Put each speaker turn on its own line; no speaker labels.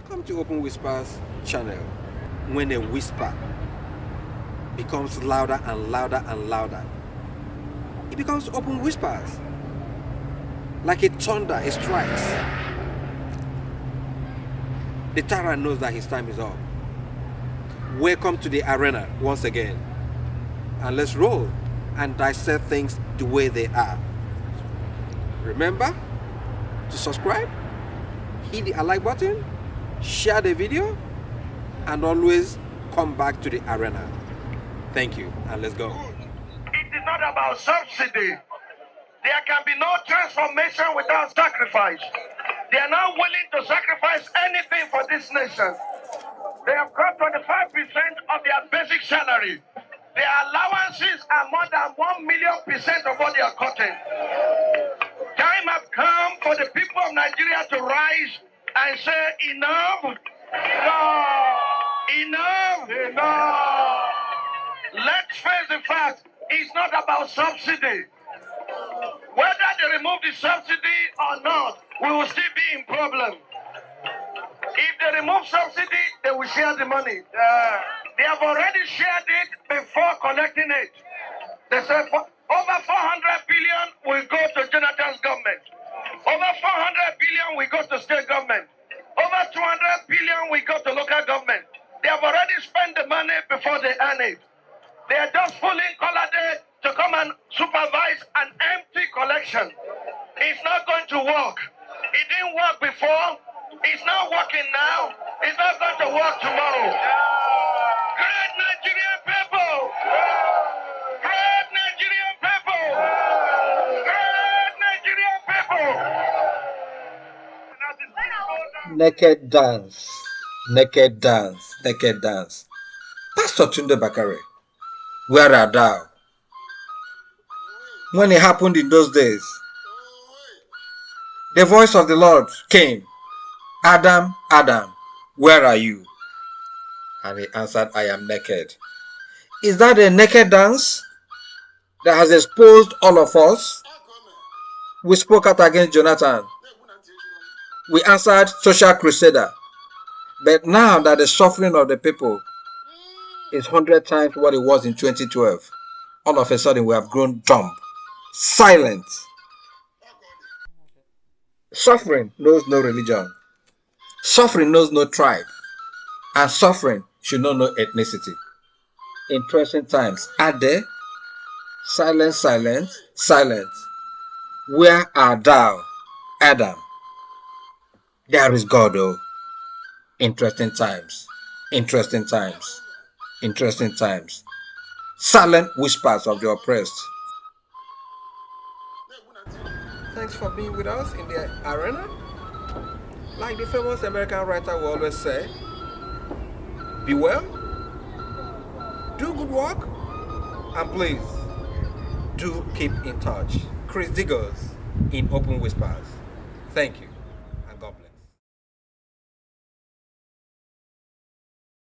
Come to Open Whispers channel. When a whisper becomes louder and louder and louder, it becomes Open Whispers. Like a thunder, it strikes. The Tyrant knows that his time is up. Welcome to the arena once again. And let's roll and dissect things the way they are. Remember to subscribe, hit the like button, share the video, and always come back to the arena. Thank you, and let's go.
It is not about subsidy. There can be no transformation without sacrifice. They are not willing to sacrifice anything for this nation. They have cut 25% of their basic salary. Their allowances are more than 1,000,000% of what they are cutting. Time has come for the people of Nigeria to rise and say, enough, enough, enough. Let's face the fact, it's not about subsidy. Whether they remove the subsidy or not, we will still be in problem. If they remove subsidy, they will share the money. They have already shared it before collecting it. They said over 400 billion will go to Jonathan's government. Over 400 billion will go to state government. Over 200 billion will go to local government. They have already spent the money before they earn it. They are just fooling Colade to come and supervise an empty collection. It's not going to work. It didn't work before. It's not working now. It's not going to work tomorrow. Great Nigerian people! Great Nigerian people! Great Nigerian people!
Naked dance, naked dance, naked dance. Pastor Tunde Bakare, where art thou? When it happened in those days, the voice of the Lord came, Adam, Adam, where are you? And he answered, I am naked. Is that a naked dance that has exposed all of us? We spoke out against Jonathan. We answered social crusader. But now that the suffering of the people is 100 times what it was in 2012, all of a sudden we have grown dumb, silent. Suffering knows no religion. Suffering knows no tribe. And suffering should know no ethnicity. Interesting times. Are there? Silence, silence, silence. Where art thou, Adam? There is God, oh. Interesting times. Interesting times. Interesting times. Silent whispers of the oppressed. Thanks for being with us in the arena. Like the famous American writer will always say, be well, do good work, and please do keep in touch. Chris Diggers in Open Whispers. Thank you.